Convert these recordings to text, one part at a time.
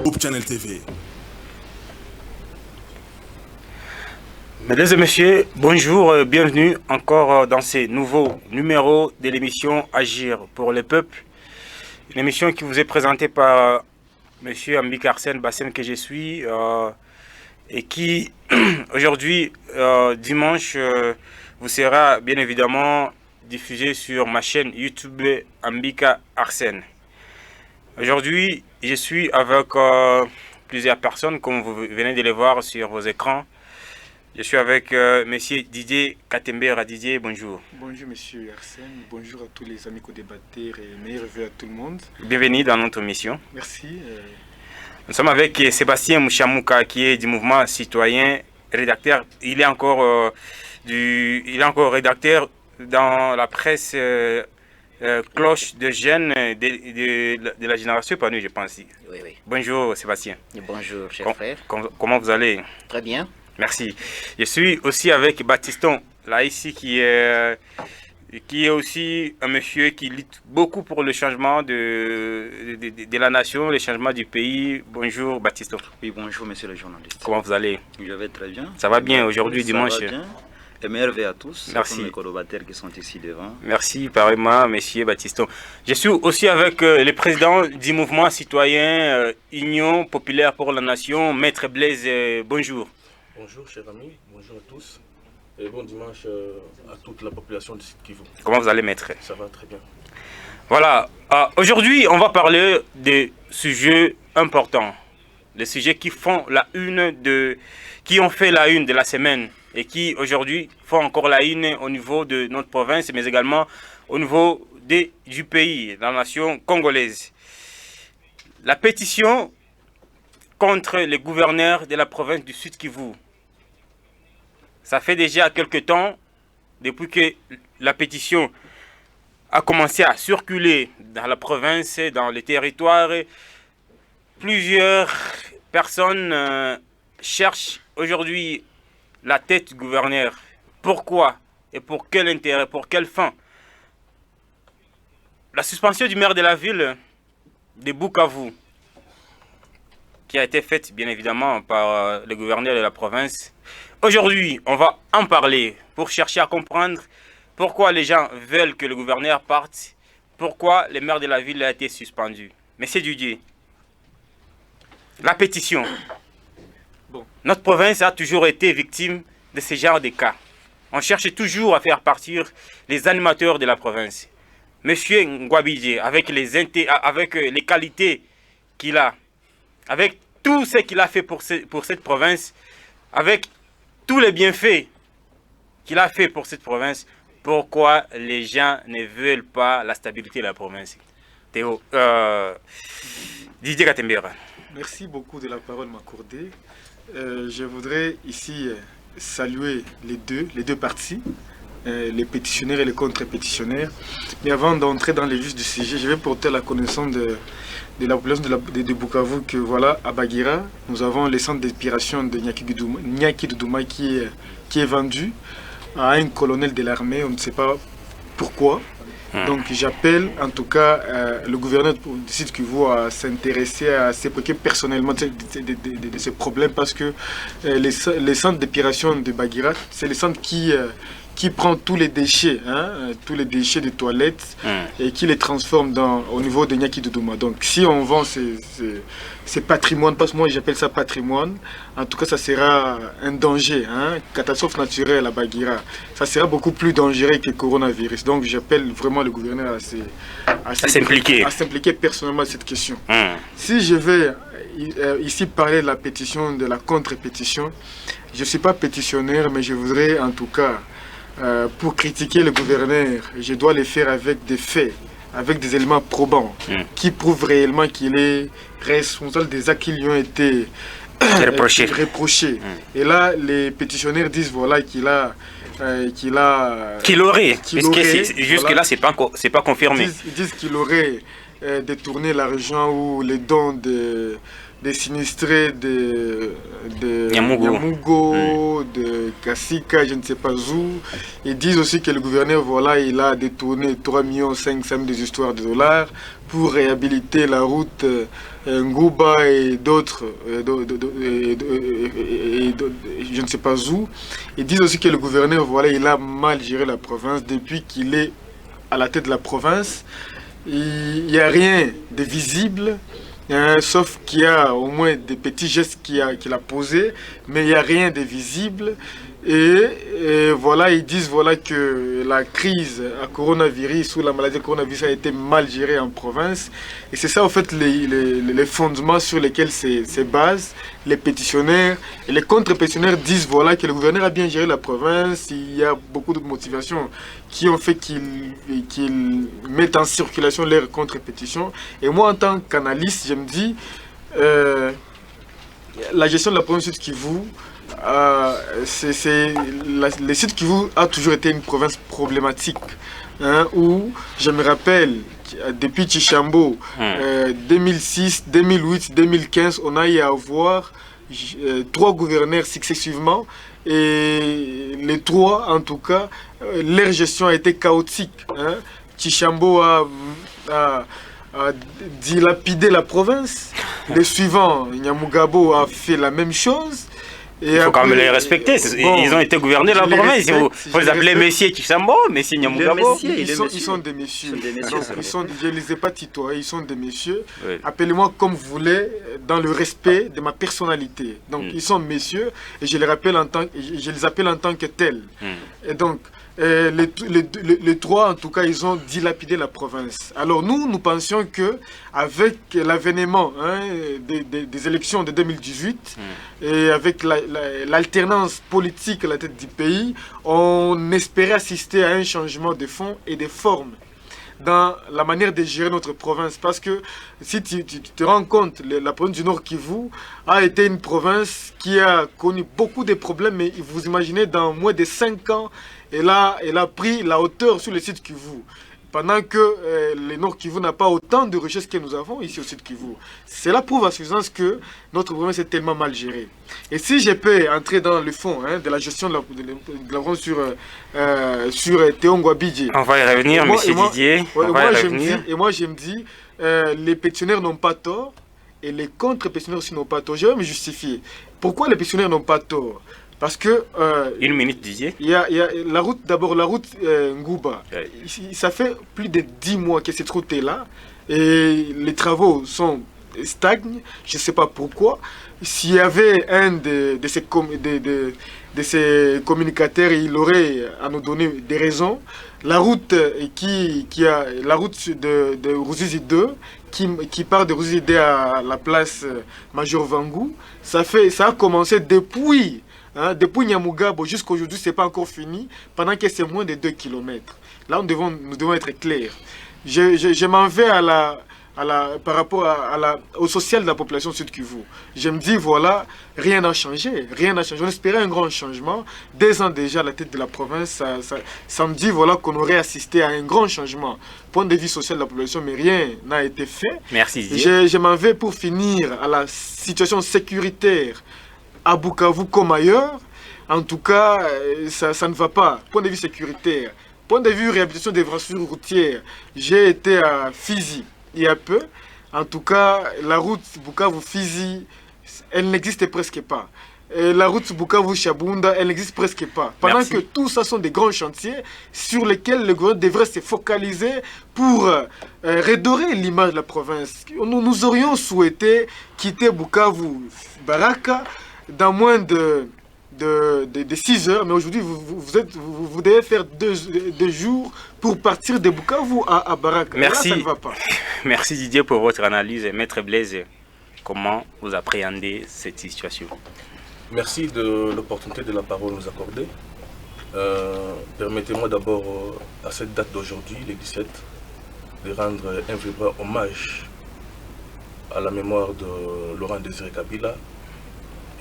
Hope Channel TV. Mesdames et messieurs, bonjour, bienvenue encore dans ce nouveau numéro de l'émission Agir pour le peuple. Une émission qui vous est présentée par monsieur Ambika Arsène Bassem que je suis et qui aujourd'hui, dimanche, vous sera bien évidemment diffusée sur ma chaîne YouTube Ambika Arsène. Aujourd'hui, je suis avec plusieurs personnes comme vous venez de les voir sur vos écrans. Je suis avec monsieur Didier Katembera. Didier, bonjour. Bonjour monsieur Arsène, bonjour à tous les amicaux débatteurs et meilleurs vœux à tout le monde. Bienvenue dans notre mission. Merci. Nous sommes avec Sébastien Mouchamouka qui est du mouvement citoyen, rédacteur. Il est encore rédacteur dans la presse Cloche de Jeunes de la génération épanouie, je pense. Oui, oui. Bonjour Sébastien. Bonjour cher frère. Comment vous allez? Très bien. Merci. Je suis aussi avec Baptiston, là ici, qui est aussi un monsieur qui lutte beaucoup pour le changement de la nation, le changement du pays. Bonjour Baptiston. Oui, bonjour monsieur le journaliste. Comment vous allez? Je vais très bien. Ça va bien aujourd'hui, dimanche? Ça va bien. Et merveille à tous. Merci. Les collaborateurs qui sont ici devant. Merci, pareillement, monsieur Baptiston. Je suis aussi avec le président du mouvement citoyen Union populaire pour la nation, Maître Blaise. Bonjour. Bonjour chers amis, bonjour à tous et bon dimanche à toute la population du site Kivu. Comment vous allez, maître? Ça va très bien. Voilà, aujourd'hui on va parler de sujets importants, les sujets qui font la une qui ont fait la une de la semaine et qui aujourd'hui font encore la une au niveau de notre province mais également au niveau du pays, de la nation congolaise. La pétition contre le gouverneur de la province du Sud Kivu. Ça fait déjà quelque temps, depuis que la pétition a commencé à circuler dans la province, dans les territoires, plusieurs personnes cherchent aujourd'hui la tête du gouverneur. Pourquoi et pour quel intérêt, pour quelle fin? La suspension du maire de la ville de Bukavu, qui a été faite bien évidemment par le gouverneur de la province. Aujourd'hui, on va en parler pour chercher à comprendre pourquoi les gens veulent que le gouverneur parte, pourquoi le maire de la ville a été suspendu. Monsieur Didier, la pétition. Bon. Notre province a toujours été victime de ce genre de cas. On cherche toujours à faire partir les animateurs de la province. Monsieur Ngwabidje, avec les qualités qu'il a, avec tout ce qu'il a fait pour cette province, avec tous les bienfaits qu'il a fait pour cette province, pourquoi les gens ne veulent pas la stabilité de la province? Théo, Didier Katembera. Merci beaucoup de la parole m'accorder. Je voudrais ici saluer les deux parties, les pétitionnaires et les contre-pétitionnaires. Mais avant d'entrer dans les vifs du sujet, je vais porter la connaissance de la population de Bukavu que voilà, à Bagira, nous avons le centre d'inspiration de Nyaki Doudouma qui est vendu à un colonel de l'armée, on ne sait pas pourquoi. Donc j'appelle en tout cas le gouverneur du site Kivu à s'intéresser à s'époquer personnellement de ces problèmes parce que les centres d'épuration de Bagira, c'est les centres qui prend tous les déchets de toilettes et qui les transforme au niveau de Nyaki Doudouma. Donc si on vend ces patrimoines, parce que moi j'appelle ça patrimoine, en tout cas ça sera un danger, catastrophe naturelle à Bagira. Ça sera beaucoup plus dangereux que le coronavirus. Donc j'appelle vraiment le gouverneur à s'impliquer personnellement à cette question. Si je vais ici parler de la pétition, de la contre-pétition, je ne suis pas pétitionnaire, mais je voudrais en tout cas pour critiquer le gouverneur, je dois le faire avec des faits, avec des éléments probants qui prouvent réellement qu'il est responsable des actes qui lui ont été reprochés. Et là, les pétitionnaires disent voilà qu'il aurait, jusque-là, c'est pas confirmé. Ils disent qu'il aurait détourner l'argent ou les dons des sinistrés de Nyamugo, de Kassika, je ne sais pas où. Ils disent aussi que le gouverneur, voilà, il a détourné 3,5 millions des histoires de dollars pour réhabiliter la route Ngouba et d'autres, je ne sais pas où. Ils disent aussi que le gouverneur, voilà, il a mal géré la province depuis qu'il est à la tête de la province. Il n'y a rien de visible. Sauf qu'il y a au moins des petits gestes qu'il a posés, mais il n'y a rien de visible. Et voilà, ils disent voilà, que la crise à coronavirus ou la maladie de coronavirus a été mal gérée en province. Et c'est ça, en fait, les fondements sur lesquels se basent les pétitionnaires. Et les contre-pétitionnaires disent voilà, que le gouverneur a bien géré la province. Il y a beaucoup de motivations qui ont fait qu'ils mettent en circulation leurs contre-pétitions. Et moi, en tant qu'analyste, je me dis, la gestion de la province Sud Kivu, le Sud Kivu a toujours été une province problématique, où je me rappelle depuis Tchishambo 2006, 2008, 2015, on a eu à avoir 3 gouverneurs successivement et les 3 en tout cas leur gestion a été chaotique. Tchishambo a dilapidé la province, le suivant Nyamugabo a fait la même chose. Et il faut quand même les respecter. Ils ont été gouvernés la province. Il faut les appeler Messieurs Tchishambo, Messieurs Nyamugabo. Ils sont des messieurs. Je ne les ai pas tutoyés, ils sont des messieurs. Oui. Appelez-moi comme vous voulez, dans le respect de ma personnalité. Donc ils sont messieurs et je les appelle en tant que tels. Et donc, les 3, en tout cas, ils ont dilapidé la province. Alors nous pensions que avec l'avènement des élections de 2018 et avec l'alternance politique à la tête du pays, on espérait assister à un changement de fond et de forme dans la manière de gérer notre province. Parce que si tu te rends compte, la province du Nord Kivu a été une province qui a connu beaucoup de problèmes, mais vous imaginez, dans moins de 5 ans, elle a pris la hauteur sur le Sud Kivu. Pendant que le Nord Kivu n'a pas autant de richesses que nous avons ici au Sud Kivu. Cela prouve à suffisance que notre province est tellement mal gérée. Et si je peux entrer dans le fond de la gestion de la province sur Théo Ngouabidji. On va y revenir, M. Didier. Et moi, je me dis, les pétitionnaires n'ont pas tort et les contre-pétitionnaires aussi n'ont pas tort. Je vais me justifier. Pourquoi les pétitionnaires n'ont pas tort? Parce que... une minute, Didier. Il y a la route, d'abord la route Ngouba. Ça fait plus de 10 mois que cette route est là. Et les travaux stagnent. Je ne sais pas pourquoi. S'il y avait un de ces communicateurs, il aurait à nous donner des raisons. La route la route de Ruzizi 2, qui part de Ruzizi 2 à la place Major Vangou, ça a commencé depuis Nyamugabo jusqu'à aujourd'hui, ce n'est pas encore fini, pendant que c'est moins de 2 km. Là, nous devons être clairs. Je m'en vais par rapport au social de la population Sud Kivu. Je me dis, voilà, rien n'a changé. On espérait un grand changement. 2 ans déjà à la tête de la province, ça me dit voilà, qu'on aurait assisté à un grand changement. Point de vue social de la population, mais rien n'a été fait. Merci, Didier. Je m'en vais pour finir à la situation sécuritaire à Bukavu comme ailleurs. En tout cas, ça ne va pas. Point de vue sécuritaire, point de vue réhabilitation des infrastructures routières, j'ai été à Fizi il y a peu. En tout cas, la route Bukavu-Fizi, elle n'existe presque pas. Et la route Bukavu-Chabunda, elle n'existe presque pas. Pendant que tout ça sont des grands chantiers sur lesquels le gouvernement devrait se focaliser pour redorer l'image de la province. Nous aurions souhaité quitter Bukavu-Baraka dans moins de 6 heures, mais aujourd'hui vous devez faire 2 jours pour partir de Bukavu à Baraka. Merci. Là, ça ne va pas. Merci Didier pour votre analyse. Maître Blaise, comment vous appréhendez cette situation? Merci de l'opportunité de la parole nous accorder. Permettez-moi d'abord, à cette date d'aujourd'hui, le 17, de rendre un vibrant hommage à la mémoire de Laurent Désiré Kabila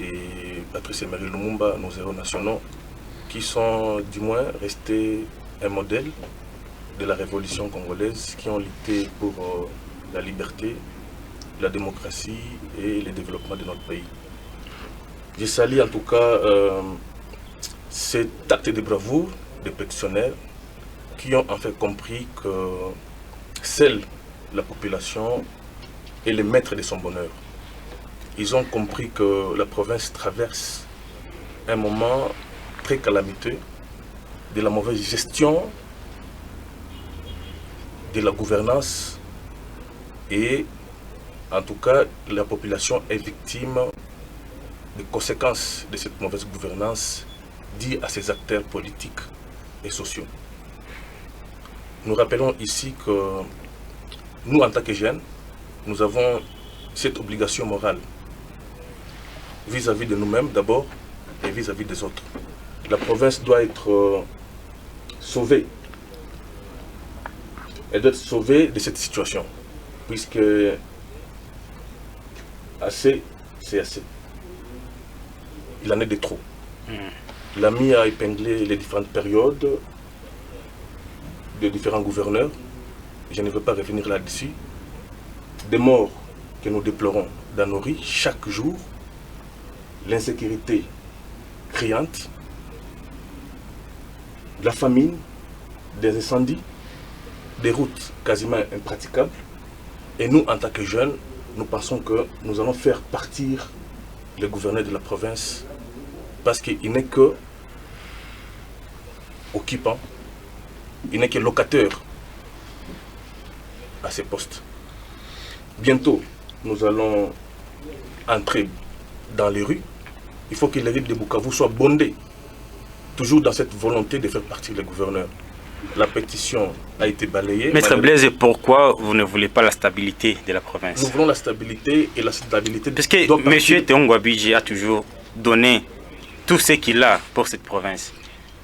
et Patrice Emery Lumumba, nos héros nationaux, qui sont du moins restés un modèle de la révolution congolaise, qui ont lutté pour la liberté, la démocratie et le développement de notre pays. Je salue en tout cas cet acte de bravoure des pétitionnaires qui ont en fait compris que seule la population est le maître de son bonheur. Ils ont compris que la province traverse un moment très calamiteux de la mauvaise gestion de la gouvernance et en tout cas la population est victime des conséquences de cette mauvaise gouvernance due à ces acteurs politiques et sociaux. Nous rappelons ici que nous, en tant que jeunes, nous avons cette obligation morale vis-à-vis de nous-mêmes d'abord et vis-à-vis des autres. La province doit être sauvée. Elle doit être sauvée de cette situation, puisque assez, c'est assez. Il en est de trop. L'AMI a épinglé les différentes périodes de différents gouverneurs. Je ne veux pas revenir là-dessus. Des morts que nous déplorons dans nos rues chaque jour, l'insécurité criante, la famine, des incendies, des routes quasiment impraticables. Et nous, en tant que jeunes, nous pensons que nous allons faire partir le gouverneur de la province parce qu'il n'est que occupant, il n'est que locataire à ces postes. Bientôt, nous allons entrer dans les rues. Il faut que les rues de Bukavu soient bondées, toujours dans cette volonté de faire partir le gouverneur. La pétition a été balayée. Maître Blaise, pourquoi vous ne voulez pas la stabilité de la province? Nous voulons la stabilité et la stabilité... Parce que M. Théongoua Bidji a toujours donné tout ce qu'il a pour cette province.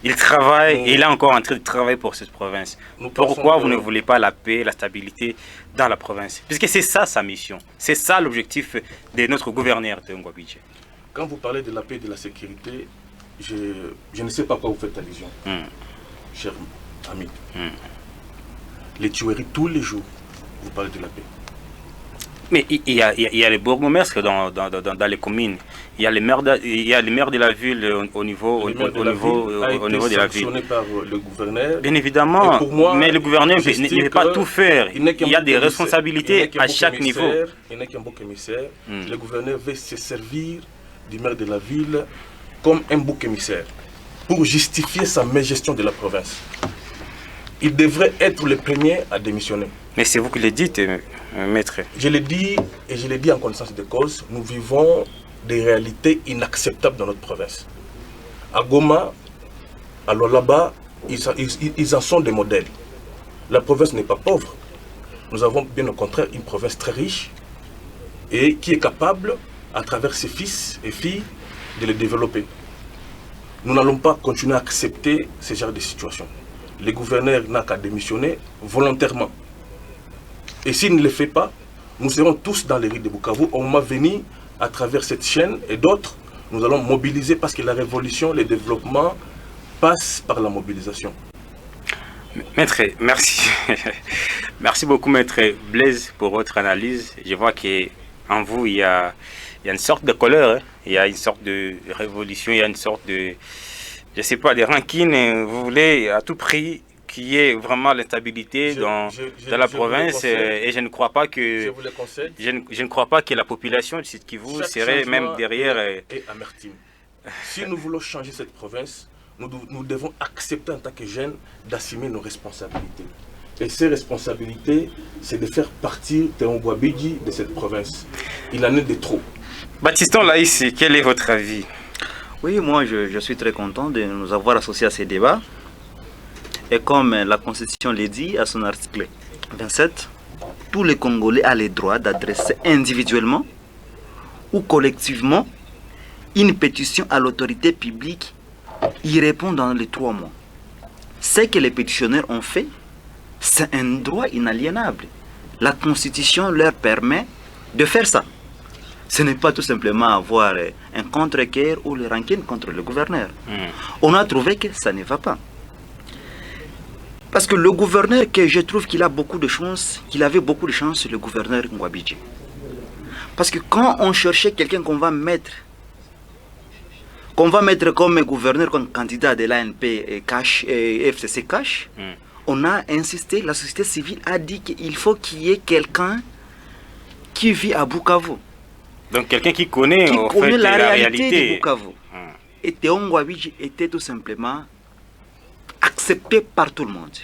Il travaille et il est encore en train de travailler pour cette province. Pourquoi vous ne voulez pas la paix, la stabilité dans la province? Puisque c'est ça sa mission. C'est ça l'objectif de notre gouverneur Théongoua Bidji. Quand vous parlez de la paix et de la sécurité, je ne sais pas à quoi vous faites allusion, cher ami. Les tueries tous les jours, vous parlez de la paix. Mais il y a les bourgmestres dans les communes. Il y a les maires de la ville au niveau de la ville. Par le gouverneur. Bien évidemment, moi, mais le gouverneur ne peut pas tout faire. Il y a des responsabilités à chaque niveau. Il n'est qu'un bouc émissaire. Le gouverneur veut se servir du maire de la ville comme un bouc émissaire pour justifier sa mégestion de la province. Il devrait être le premier à démissionner. Mais c'est vous qui le dites, maître. Je l'ai dit et je l'ai dit en connaissance de cause, nous vivons des réalités inacceptables dans notre province. À Goma, alors là-bas, ils en sont des modèles. La province n'est pas pauvre. Nous avons bien au contraire une province très riche et qui est capable, à travers ses fils et filles, de le développer. Nous n'allons pas continuer à accepter ce genre de situation. Le gouverneur n'a qu'à démissionner volontairement. Et s'il ne le fait pas, nous serons tous dans les rues de Bukavu. On m'a venu à travers cette chaîne et d'autres. Nous allons mobiliser parce que la révolution, le développement passe par la mobilisation. Maître, merci. Merci beaucoup, maître Blaise, pour votre analyse. Je vois qu'en vous, il y a une sorte de colère, hein. Il y a une sorte de révolution, il y a une sorte de, je ne sais pas, de rancune. Vous voulez à tout prix qu'il y ait vraiment l'instabilité dans la province et je ne crois pas que je ne crois pas que la population de Sud Kivu serait même derrière. Et amertume. Si nous voulons changer cette province, nous devons accepter en tant que jeunes d'assumer nos responsabilités. Et ces responsabilités, c'est de faire partir Théongoua Bidji de cette province. Il en est de trop. Baptiston Laïs, quel est votre avis? Oui, moi je suis très content de nous avoir associés à ces débats. Et comme la Constitution le dit à son article 27, tous les Congolais ont le droit d'adresser individuellement ou collectivement une pétition à l'autorité publique. Ils répondent dans les 3 mois. Ce que les pétitionnaires ont fait, c'est un droit inaliénable. La Constitution leur permet de faire ça. Ce n'est pas tout simplement avoir un contre-cœur ou le rancune contre le gouverneur. On a trouvé que ça ne va pas. Parce que le gouverneur, que je trouve qu'il a beaucoup de chance, qu'il avait beaucoup de chance, c'est le gouverneur Ngouabidji. Parce que quand on cherchait quelqu'un qu'on va mettre comme gouverneur, comme candidat de l'ANP et FCC Cash, on a insisté, la société civile a dit qu'il faut qu'il y ait quelqu'un qui vit à Bukavu. Donc quelqu'un qui connaît, la réalité de Bukavu. Et Théo Ngouabidji était tout simplement accepté par tout le monde.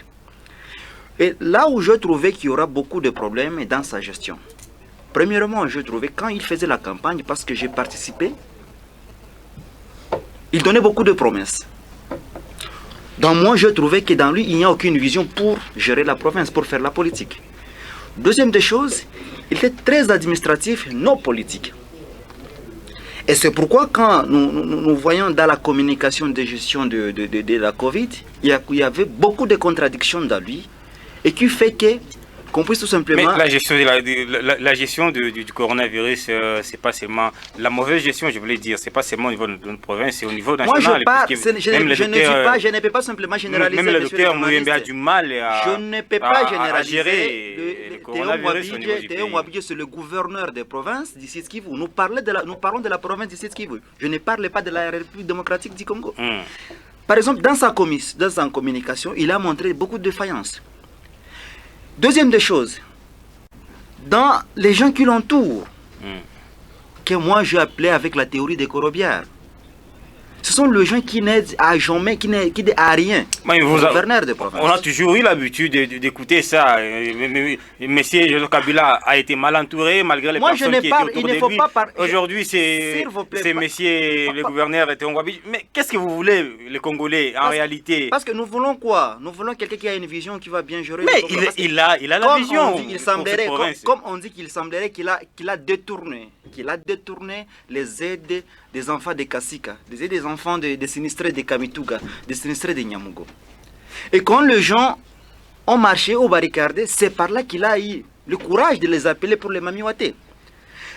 Et là où je trouvais qu'il y aura beaucoup de problèmes dans sa gestion. Premièrement, je trouvais quand il faisait la campagne, parce que j'ai participé, il donnait beaucoup de promesses. Dans moi, je trouvais que dans lui, il n'y a aucune vision pour gérer la province, pour faire la politique. Deuxième des choses, il était très administratif, non politique. Et c'est pourquoi quand nous voyons dans la communication de gestion de la Covid, il y avait beaucoup de contradictions dans lui, et qui fait qu'on puisse tout simplement... Mais la gestion du coronavirus, c'est pas seulement... La mauvaise gestion, je voulais dire, c'est pas seulement au niveau de notre province, c'est au niveau national. Moi, je ne peux pas simplement généraliser. Même le docteur Mouyembe a du mal je ne peux pas généraliser. Gérer le coronavirus au niveau du pays. Théo Ngouabidji, c'est le gouverneur des provinces d'ici Kivu. Nous parlons de la province d'ici Kivu. Je ne parle pas de la République démocratique du Congo. Par exemple, dans sa communication, il a montré beaucoup de défaillances. Deuxième des choses, dans les gens qui l'entourent, que moi j'ai appelé avec la théorie des Corobières, ce sont les gens qui n'aident à jamais, qui n'aident à rien. Gouverneur de province. On a toujours eu l'habitude d'écouter ça. Monsieur Joseph Kabila a été mal entouré malgré les personnes qui étaient autour de lui. Aujourd'hui, c'est monsieur le gouverneur de Théo Ngouabidji. Mais qu'est-ce que vous voulez, les Congolais, en réalité? Parce que nous voulons quoi? Nous voulons quelqu'un qui a une vision, qui va bien gérer. Mais il a la vision. Comme on dit qu'il semblerait qu'il a détourné les aides des enfants de Kassika, des enfants des sinistrés de Kamituga, des sinistrés de Nyamugo. Et quand les gens ont marché au barricade, c'est par là qu'il a eu le courage de les appeler pour les mamiwater.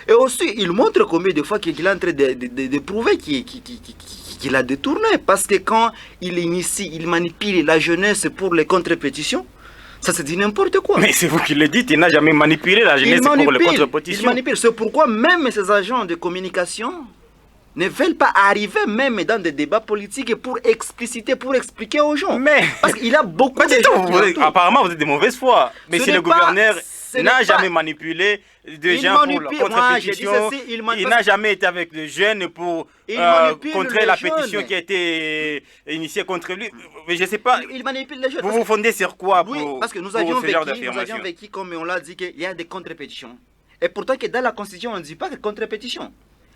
Et aussi, il montre combien de fois qu'il est en train de prouver qu'il a détourné. Parce que quand il initie, il manipule la jeunesse pour les contre-pétitions, ça se dit n'importe quoi. Mais c'est vous qui le dites, il n'a jamais manipulé la jeunesse pour les contre-pétitions. Il manipule. C'est pourquoi même ces agents de communication ne veulent pas arriver même dans des débats politiques pour expliciter, pour expliquer aux gens. Mais parce qu'il a beaucoup de gens. Apparemment, vous êtes de mauvaise foi. Mais si le gouverneur n'a jamais manipulé des gens pour la contre-pétition, il n'a jamais été avec les jeunes pour contrer la pétition qui a été initiée contre lui. Mais je ne sais pas. Il manipule les jeunes. Vous vous fondez sur quoi pour, oui, parce que nous avions vécu, comme on l'a dit, qu'il y a des contre-pétitions. Et pourtant, que dans la Constitution, on ne dit pas que contre-pétition.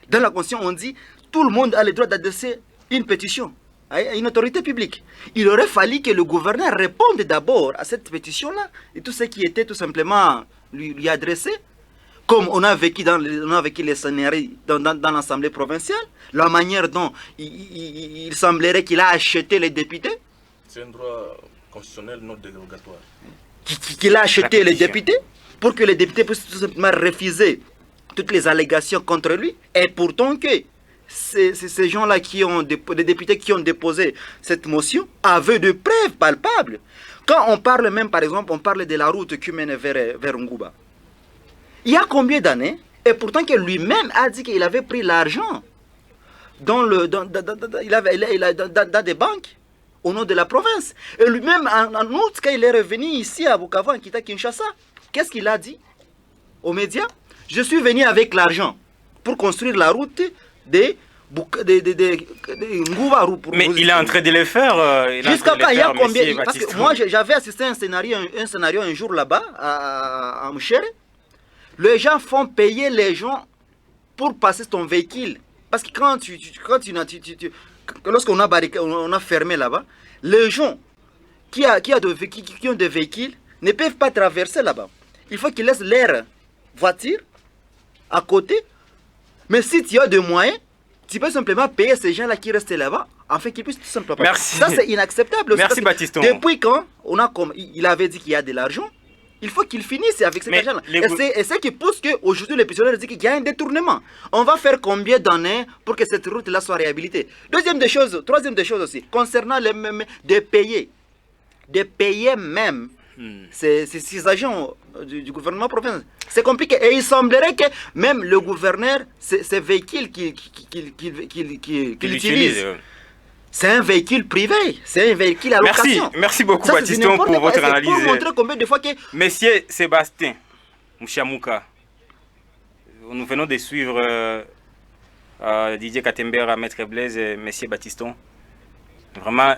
Dans la Constitution, on dit tout le monde a le droit d'adresser une pétition à une autorité publique. Il aurait fallu que le gouverneur réponde d'abord à cette pétition-là et tout ce qui était tout simplement lui adressé. Comme on a vécu les scénarios dans l'Assemblée provinciale, la manière dont il semblerait qu'il a acheté les députés. C'est un droit constitutionnel non dérogatoire. Qu'il a acheté les députés pour que les députés puissent tout simplement refuser toutes les allégations contre lui, et pourtant que ces gens-là les députés qui ont déposé cette motion avaient de preuves palpables. Quand on parle même, par exemple, on parle de la route qui mène vers Ngouba. Il y a combien d'années, et pourtant que lui-même a dit qu'il avait pris l'argent dans des banques au nom de la province. Et lui-même, en août, quand il est revenu ici à Bukavu, en quittant Kinshasa, qu'est-ce qu'il a dit aux médias? Je suis venu avec l'argent pour construire la route de Ngouba. Mais il est en train de le faire. Jusqu'à quand il y a combien? Parce que moi, j'avais assisté à un scénario un jour là-bas, à Mouchere. Les gens font payer les gens pour passer ton véhicule. Parce que lorsqu'on a fermé là-bas, les gens qui ont des véhicules ne peuvent pas traverser là-bas. Il faut qu'ils laissent leur voiture à côté, mais si tu as des moyens, tu peux simplement payer ces gens-là qui restent là-bas, afin qu'ils puissent tout simplement. Merci. Ça, c'est inacceptable. Merci, Baptiston. Depuis quand il avait dit qu'il y a de l'argent, il faut qu'il finisse avec cet argent-là. Et c'est qui pousse qu'aujourd'hui, les pétitionnaires disent qu'il y a un détournement. On va faire combien d'années pour que cette route-là soit réhabilitée? Troisième des choses aussi, concernant de payer de payer même ces agents du gouvernement provincial. C'est compliqué. Et il semblerait que même le gouverneur, ces véhicules qu'il utilise, c'est un véhicule privé, c'est un véhicule à location. Merci beaucoup, Baptiston, pour votre analyse. Pour montrer combien de fois que... Monsieur Sébastien Mouchamouka, nous venons de suivre Didier Katembera, Maître Blaise et Monsieur Baptiston. Vraiment,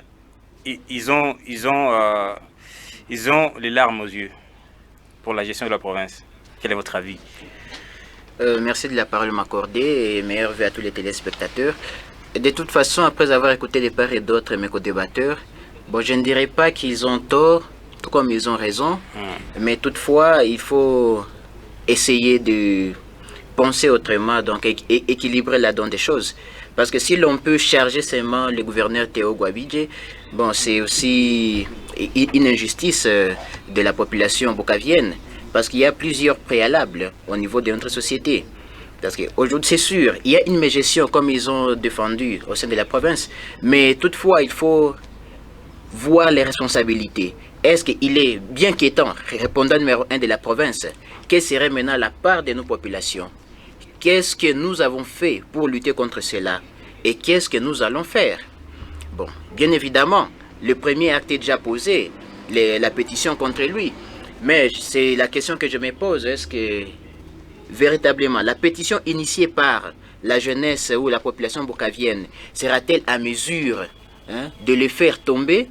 ils ont les larmes aux yeux pour la gestion de la province. Quel est votre avis? Merci de la parole m'accorder et meilleurs vœux à tous les téléspectateurs. De toute façon, après avoir écouté de part et d'autre mes co-débatteurs, bon, je ne dirais pas qu'ils ont tort, tout comme ils ont raison, mais toutefois, il faut essayer de penser autrement, donc équilibrer la donne des choses. Parce que si l'on peut charger seulement le gouverneur Théo Gwabidje, bon, c'est aussi une injustice de la population bukavienne, parce qu'il y a plusieurs préalables au niveau de notre société. Parce qu'aujourd'hui, c'est sûr, il y a une mégestion comme ils ont défendu au sein de la province, mais toutefois, il faut voir les responsabilités. Est-ce qu'il est bien qu'étant répondant numéro 1 de la province, quelle serait maintenant la part de nos populations? Qu'est-ce que nous avons fait pour lutter contre cela? Et qu'est-ce que nous allons faire? Bon, bien évidemment, le premier acte est déjà posé, la pétition contre lui. Mais c'est la question que je me pose, est-ce que véritablement la pétition initiée par la jeunesse ou la population bukavienne sera-t-elle à mesure de le faire tomber?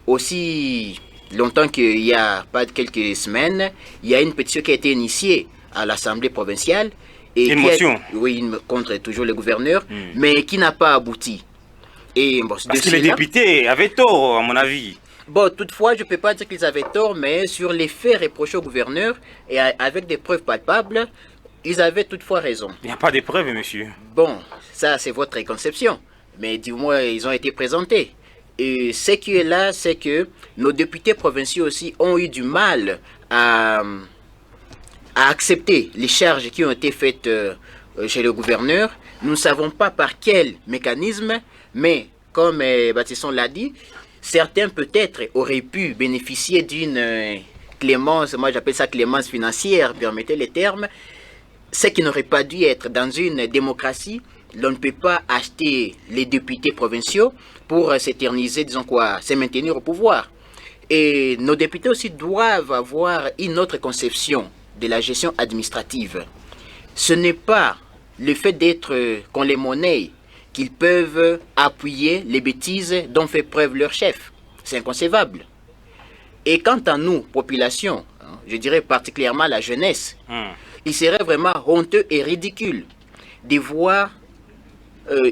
Aussi longtemps qu'il y a pas quelques semaines, il y a une pétition qui a été initiée à l'Assemblée provinciale et une motion. Oui, contre toujours le gouverneur, mais qui n'a pas abouti. Et bon, parce que les députés avaient tort, à mon avis. Bon, toutefois, je ne peux pas dire qu'ils avaient tort, mais sur les faits reprochés au gouverneur et avec des preuves palpables, ils avaient toutefois raison. Il n'y a pas de preuves, monsieur. Bon, ça c'est votre conception, mais du moins ils ont été présentés. Et ce qui est là, c'est que nos députés provinciaux aussi ont eu du mal à accepter les charges qui ont été faites chez le gouverneur. Nous ne savons pas par quel mécanisme, mais comme Baptiston l'a dit, certains peut-être auraient pu bénéficier d'une clémence, moi j'appelle ça clémence financière, permettez les termes, ce qui n'aurait pas dû être dans une démocratie. On ne peut pas acheter les députés provinciaux pour s'éterniser, disons quoi, se maintenir au pouvoir. Et nos députés aussi doivent avoir une autre conception de la gestion administrative. Ce n'est pas le fait d'être qu'on les monnaie qu'ils peuvent appuyer les bêtises dont fait preuve leur chef. C'est inconcevable. Et quant à nous, population, je dirais particulièrement la jeunesse, il serait vraiment honteux et ridicule de voir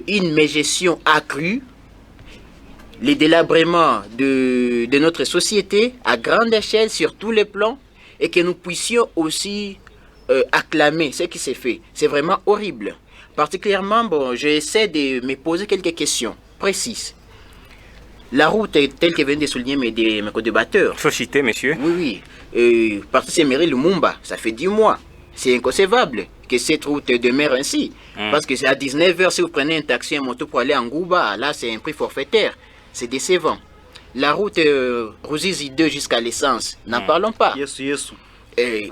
une mégestion accrue, les délabrements de notre société à grande échelle sur tous les plans, et que nous puissions aussi acclamer ce qui s'est fait. C'est vraiment horrible. Particulièrement, bon, j'essaie de me poser quelques questions précises. La route est telle que viennent de souligner mes co-débatteurs. Société, monsieur. Oui, oui. Parti Séméry Lumumba, ça fait 10 mois. C'est inconcevable que cette route demeure ainsi. Parce que c'est à 19h, si vous prenez un taxi, un moto pour aller en Gouba, là c'est un prix forfaitaire. C'est décevant. La route Ruzizi 2 jusqu'à l'essence, n'en parlons pas. Et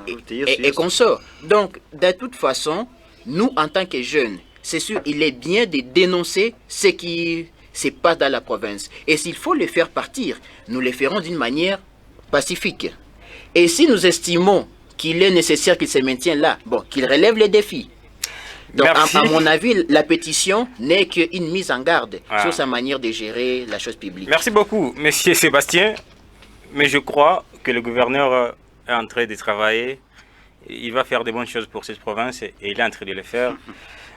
qu'on sort. Donc, de toute façon, nous, en tant que jeunes, c'est sûr, il est bien de dénoncer ce qui se passe dans la province. Et s'il faut les faire partir, nous les ferons d'une manière pacifique. Et si nous estimons qu'il est nécessaire qu'ils se maintiennent là, bon, qu'ils relèvent les défis. Donc, à mon avis, la pétition n'est qu'une mise en garde sur sa manière de gérer la chose publique. Merci beaucoup, monsieur Sébastien. Mais je crois que le gouverneur est en train de travailler. Il va faire de bonnes choses pour cette province et il est en train de le faire.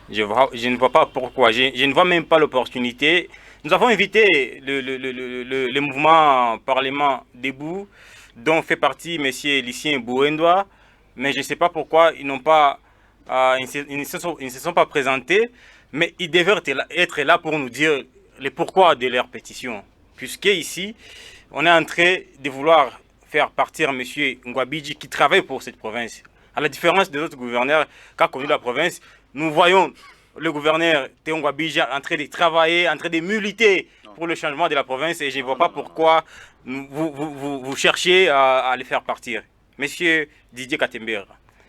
Je ne vois pas pourquoi. Je ne vois même pas l'opportunité. Nous avons invité le mouvement Parlement Debout, dont fait partie M. Lucien Bouendoua. Mais je ne sais pas pourquoi ils n'ont pas... ils ne se sont pas présentés, mais ils devraient être là pour nous dire le pourquoi de leur pétition. Puisque ici, on est en train de vouloir faire partir M. Gwabidje qui travaille pour cette province. À la différence de notre gouverneur qui a connu la province, nous voyons le gouverneur Théo Gwabidje en train de travailler, en train de militer pour le changement de la province et je ne vois pas pourquoi vous cherchez à les faire partir. Monsieur Didier Katembera,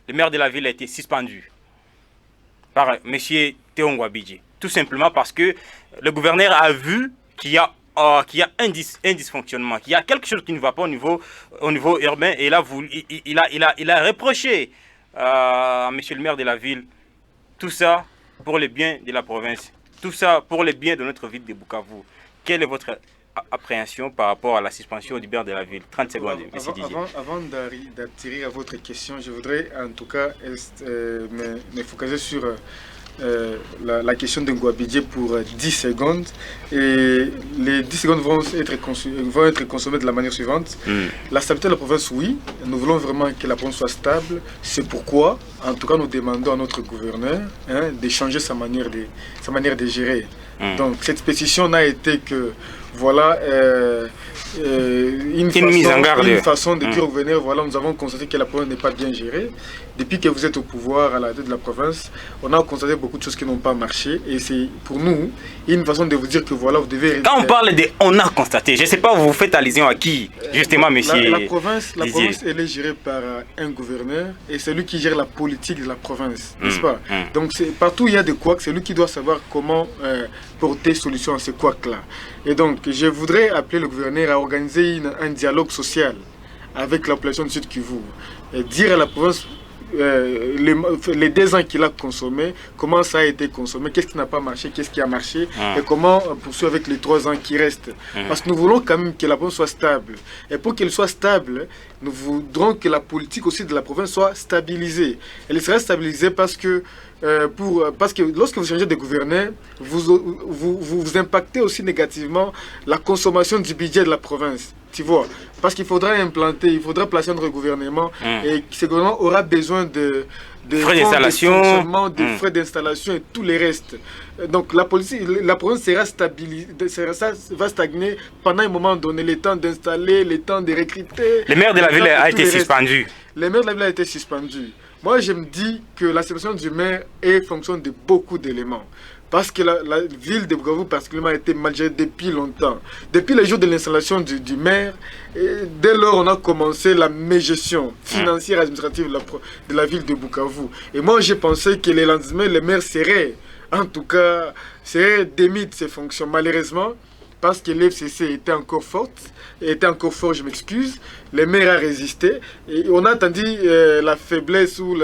le maire de la ville a été suspendu par monsieur Théo Ngouabidji. Tout simplement parce que le gouverneur a vu qu'il y a un dysfonctionnement, qu'il y a quelque chose qui ne va pas au niveau urbain. Et là, il a reproché à monsieur le maire de la ville tout ça pour le bien de la province, tout ça pour le bien de notre ville de Bukavu. Quelle est votre appréhension par rapport à la suspension du maire de la ville? 30 secondes, monsieur Didier. Avant d'attirer à votre question, je voudrais en tout cas me focaliser sur la question de Ngouabidji pour 10 secondes. Et les 10 secondes vont être consommées de la manière suivante. La stabilité de la province, oui. Nous voulons vraiment que la province soit stable. C'est pourquoi, en tout cas, nous demandons à notre gouverneur de changer sa manière de gérer. Donc, cette pétition n'a été que voilà, une façon de dire au gouverneur, voilà, nous avons constaté que la province n'est pas bien gérée. Depuis que vous êtes au pouvoir, à la tête de la province, on a constaté beaucoup de choses qui n'ont pas marché. Et c'est pour nous une façon de vous dire que voilà, vous devez... Quand on parle de « on a constaté », je ne sais pas, vous faites allusion à qui, justement, monsieur la province, elle est gérée par un gouverneur et c'est lui qui gère la politique de la province, n'est-ce pas? Donc partout où il y a des couacs, c'est lui qui doit savoir comment porter solution à ces couacs-là. Et donc, je voudrais appeler le gouverneur à organiser un dialogue social avec la population du Sud Kivu et dire à la province les 2 ans qu'il a consommé, comment ça a été consommé, qu'est-ce qui n'a pas marché, qu'est-ce qui a marché, et comment poursuivre avec les 3 ans qui restent. Parce que nous voulons quand même que la province soit stable. Et pour qu'elle soit stable, nous voudrons que la politique aussi de la province soit stabilisée. Elle sera stabilisée parce que lorsque vous changez de gouverneur, vous impactez aussi négativement la consommation du budget de la province. Tu vois, parce qu'il faudra placer notre gouvernement et ce gouvernement aura besoin de frais d'installation, de frais d'installation et tout les restes. Donc la province va stagner pendant un moment donné, le temps d'installer, le temps de recruter. Le maire de la ville a été suspendu. Le maire de la ville a été suspendu. Moi, je me dis que la suspension du maire est fonction de beaucoup d'éléments. Parce que la ville de Bukavu particulièrement a été mal gérée depuis longtemps. Depuis le jour de l'installation du maire, dès lors on a commencé la mégestion financière et administrative de la ville de Bukavu. Et moi j'ai pensé que le lendemain, le maire serait, en tout cas, démis de ses fonctions. Malheureusement, parce que l'FCC était encore fort, je m'excuse, le maire a résisté. Et on a attendu la faiblesse ou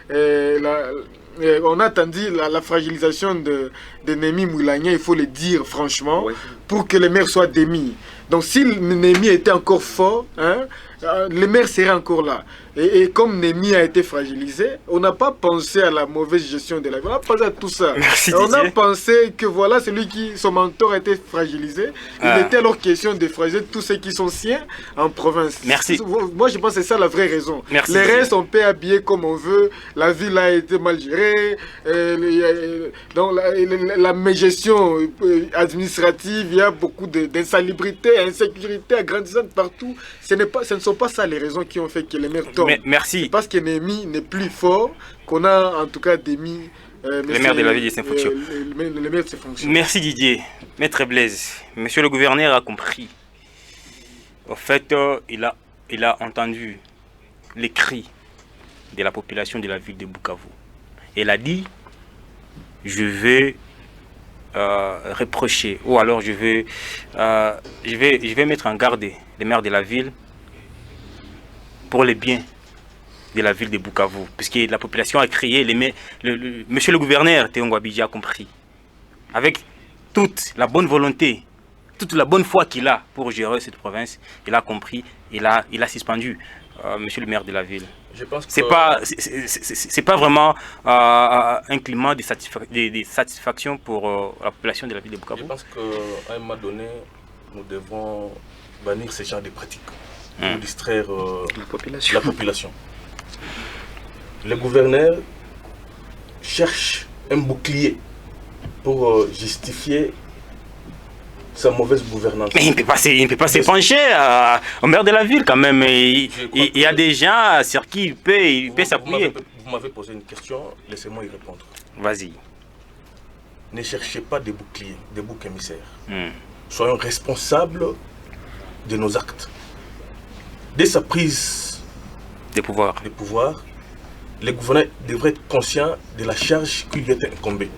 on a attendu la fragilisation de Némi Moulania, il faut le dire franchement, pour que le maire soit démis. Donc si Némi était encore fort, le maire serait encore là. Et comme Némi a été fragilisé, on n'a pas pensé à la mauvaise gestion de la ville. On a pensé à tout ça. Merci, on a pensé que voilà, celui son mentor a été fragilisé. Il était alors question de fragiliser tous ceux qui sont siens en province. Merci. Moi, je pense que c'est ça la vraie raison. Merci, les restes, on peut habiller comme on veut. La ville a été mal gérée. Donc, la mégestion administrative, il y a beaucoup d'insalubrité, d'insécurité agrandissante partout. Ce ne sont pas ça les raisons qui ont fait que les maires tombent. Merci. Parce que Némi n'est plus fort, qu'on a en tout cas démis le maire de la ville de ses fonctions. Le maire de ses fonctions. Merci Didier. Maître Blaise, monsieur le gouverneur a compris. En fait, il a entendu les cris de la population de la ville de Bukavu. Il a dit, je vais reprocher, ou alors je vais mettre en garde les maires de la ville pour le bien de la ville de Bukavu, puisque la population a crié, monsieur le gouverneur Théo Ngouabidji a compris, avec toute la bonne volonté, toute la bonne foi qu'il a pour gérer cette province, il a compris, il a suspendu monsieur le maire de la ville. Je pense que c'est pas vraiment un climat de satisfaction pour la population de la ville de Bukavu. Je pense qu'à un moment donné, nous devons bannir ce genre de pratiques pour distraire la population. Le gouverneur cherche un bouclier pour justifier sa mauvaise gouvernance. Mais il ne peut pas se pencher au maire de la ville quand même. Il y a des gens sur qui il peut s'appuyer. Vous m'avez posé une question, laissez-moi y répondre. Vas-y. Ne cherchez pas des boucliers, des boucs émissaires. soyons responsables de nos actes. Dès sa prise Des pouvoirs. de pouvoir, les gouverneurs devraient être conscients de la charge qui lui est incombée.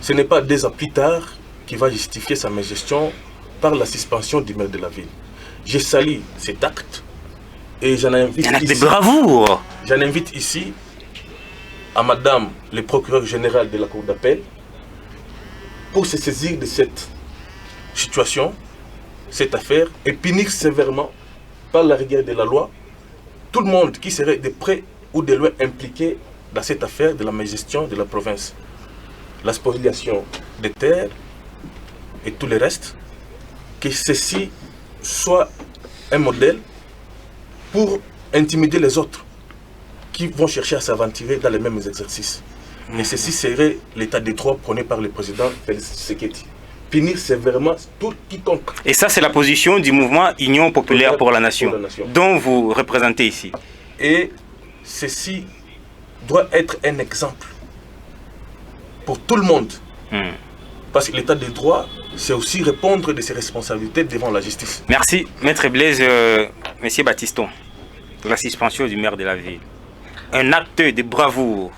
Ce n'est pas 2 ans plus tard qu'il va justifier sa mégestion par la suspension du maire de la ville. Je salue cet acte et j'en invite Il y en a des ici, bravoures. j'en invite ici à Madame le procureur général de la Cour d'appel pour se saisir de cette situation, cette affaire, et punir sévèrement par la rigueur de la loi tout le monde qui serait de près ou de loin impliqué dans cette affaire de la mégestion de la province. La spoliation des terres et tout le reste, que ceci soit un modèle pour intimider les autres qui vont chercher à s'aventurer dans les mêmes exercices. Et ceci serait l'état de droit prôné par le président Félix Tshisekedi. Punir sévèrement tout quiconque. Et ça, c'est la position du mouvement Union populaire pour la nation, dont vous représentez ici. Et ceci doit être un exemple pour tout le monde. Parce que l'état de droit, c'est aussi répondre de ses responsabilités devant la justice. Merci, Maître Blaise, Monsieur Baptiston, de la suspension du maire de la ville. Un acte de bravoure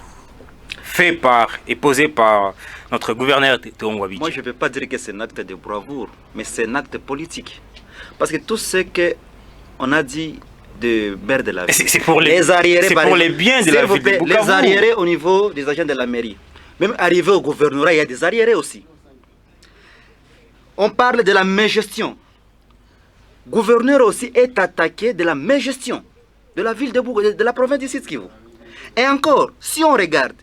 fait par et posé par notre gouverneur Théon Wabidji. Moi, je ne veux pas dire que c'est un acte de bravoure, mais c'est un acte politique. Parce que tout ce qu'on a dit de maire de la ville, c'est pour les arriérés, c'est pour les biens de la ville de Bukavu. Les arriérés au niveau des agents de la mairie. Même arrivé au gouvernorat, il y a des arriérés aussi. On parle de la mégestion. Le gouverneur aussi est attaqué de la mégestion de la ville de la province du Sud-Kivu. Et encore, si on regarde,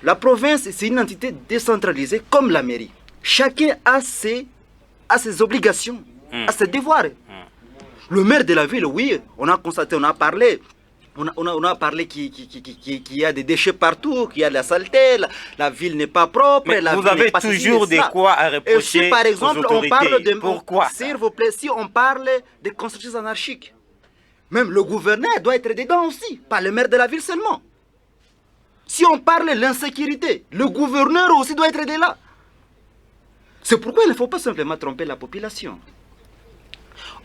la province, c'est une entité décentralisée comme la mairie. Chacun a ses obligations, a ses devoirs. Le maire de la ville, oui, on a constaté, on a parlé qu'il y a des déchets partout, qu'il y a de la saleté, la ville n'est pas propre. Mais vous avez toujours de quoi à reprocher. Et si par exemple on parle de... Pourquoi? S'il vous plaît, si on parle de constructions anarchiques, même le gouverneur doit être dedans aussi, pas le maire de la ville seulement. Si on parle de l'insécurité, le gouverneur aussi doit être de là. C'est pourquoi il ne faut pas simplement tromper la population.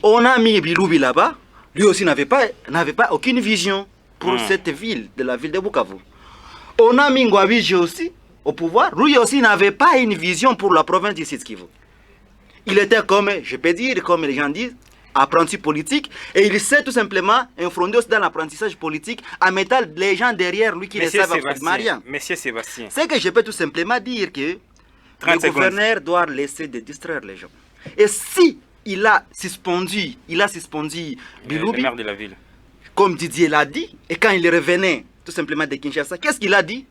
On a mis Biloubi là-bas, lui aussi n'avait pas aucune vision pour cette ville, de la ville de Bukavu. On a mis Ngouabidji aussi au pouvoir, lui aussi n'avait pas une vision pour la province du Sud-Kivu. Il était comme, je peux dire, comme les gens disent, apprenti politique, et il s'est tout simplement infondé aussi dans l'apprentissage politique en mettant les gens derrière lui qui ne savent absolument rien. Monsieur Sébastien. C'est que je peux tout simplement dire que le gouverneur doit laisser de distraire les gens. Et si il a suspendu Biloubi, le maire de la ville, comme Didier l'a dit, et quand il revenait tout simplement de Kinshasa, qu'est-ce qu'il a dit?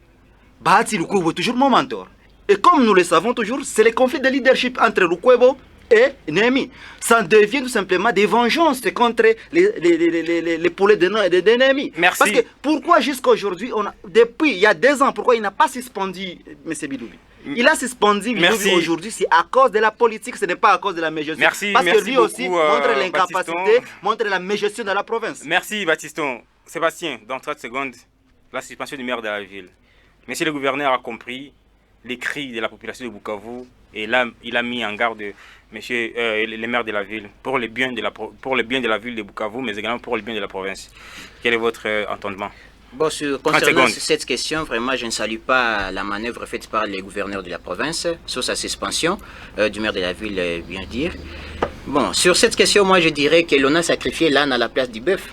Bahati Lukwebo, toujours mon mentor. Et comme nous le savons toujours, c'est le conflit de leadership entre Lukwebo et Némi. Ça devient tout simplement des vengeances contre les poulets de Némi. Merci. Parce que pourquoi jusqu'à aujourd'hui, depuis il y a 2 ans, pourquoi il n'a pas suspendu M. Biloubi? Il a suspendu Biloubi aujourd'hui, c'est à cause de la politique, ce n'est pas à cause de la mégestion. Parce que lui aussi montre l'incapacité, montre la mégestion de la province. Merci Baptiston. Sébastien, dans 30 secondes, la suspension du maire de la ville. Monsieur le gouverneur a compris les cris de la population de Bukavu et là, il a mis en garde les maires de la ville pour le bien de la ville de Bukavu, mais également pour le bien de la province. Quel est votre entendement? Bon, concernant cette question, vraiment, je ne salue pas la manœuvre faite par les gouverneurs de la province sur sa suspension du maire de la ville, bien dire. Bon, sur cette question, moi, je dirais que l'on a sacrifié l'âne à la place du bœuf.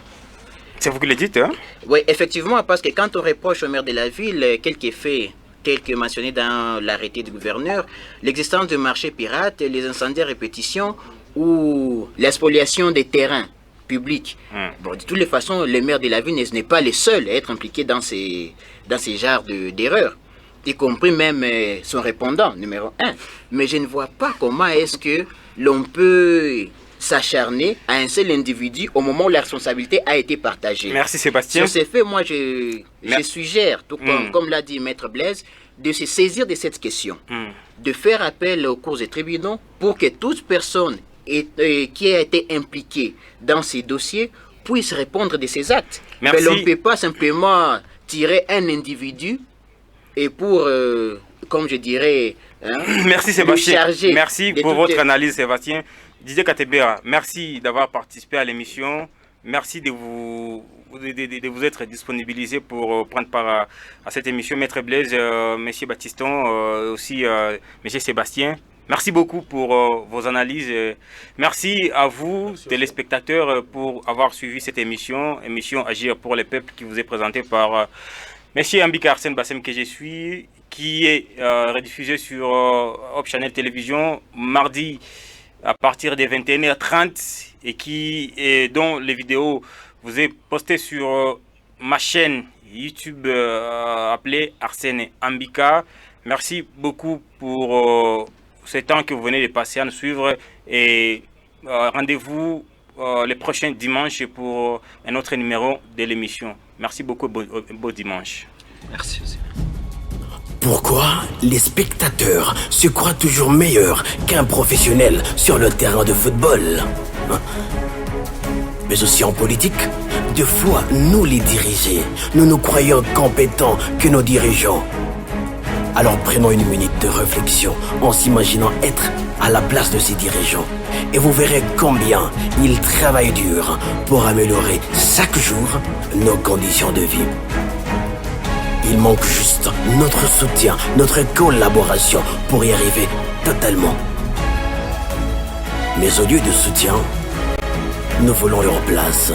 C'est vous qui le dites, hein? Oui, effectivement, parce que quand on reproche au maire de la ville quelques faits, tels que mentionnés dans l'arrêté du gouverneur, l'existence de marchés pirates, les incendies à répétition ou la spoliation des terrains publics. Bon, de toutes les façons, le maire de la ville n'est pas le seul à être impliqué dans ces genres d'erreurs, y compris même son répondant numéro 1. Mais je ne vois pas comment est-ce que l'on peut s'acharner à un seul individu au moment où la responsabilité a été partagée. Merci Sébastien. Sur ces faits, moi je suggère, tout comme l'a dit Maître Blaise, de se saisir de cette question, de faire appel aux cours et tribunaux pour que toute personne qui a été impliquée dans ces dossiers puisse répondre de ses actes. Merci. Mais l'on ne peut pas simplement tirer un individu et pour comme je dirais, hein, Merci le Sébastien. chargé Merci de pour toutes votre analyse Sébastien. Didier Katebea, merci d'avoir participé à l'émission. Merci de vous être disponibilisé pour prendre part à cette émission. Maître Blaise, Monsieur Baptiston, aussi Monsieur Sébastien. Merci beaucoup pour vos analyses. Merci à vous, téléspectateurs, pour avoir suivi cette émission Agir pour les peuples qui vous est présentée par Monsieur Ambika Arsène Bassem que je suis, qui est rediffusé sur Hop Channel Télévision mardi à partir des 21h30 et dont les vidéos vous est postées sur ma chaîne YouTube appelée Arsène Ambika. Merci beaucoup pour ce temps que vous venez de passer à nous suivre et rendez-vous les prochains dimanches pour un autre numéro de l'émission. Merci beaucoup, beau dimanche. Merci aussi. Pourquoi les spectateurs se croient toujours meilleurs qu'un professionnel sur le terrain de football? Mais aussi en politique, des fois, nous les dirigés, nous nous croyons compétents que nos dirigeants. Alors prenons une minute de réflexion en s'imaginant être à la place de ces dirigeants. Et vous verrez combien ils travaillent dur pour améliorer chaque jour nos conditions de vie. Il manque juste notre soutien, notre collaboration pour y arriver totalement. Mais au lieu de soutien, nous voulons leur place.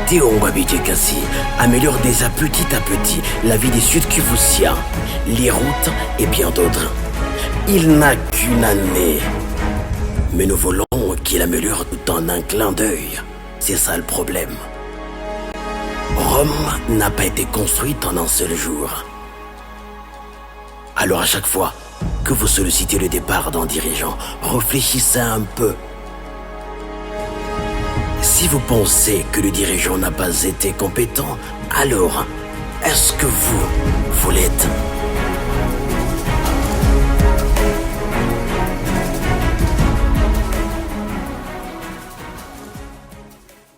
Théo Ngwabidje Kassi améliore déjà petit à petit la vie des Sud-Kivusiens, les routes et bien d'autres. Il n'a qu'une année. Mais nous voulons qu'il améliore tout en un clin d'œil. C'est ça le problème. Rome n'a pas été construite en un seul jour. Alors à chaque fois que vous sollicitez le départ d'un dirigeant, réfléchissez un peu. Si vous pensez que le dirigeant n'a pas été compétent, alors est-ce que vous l'êtes ?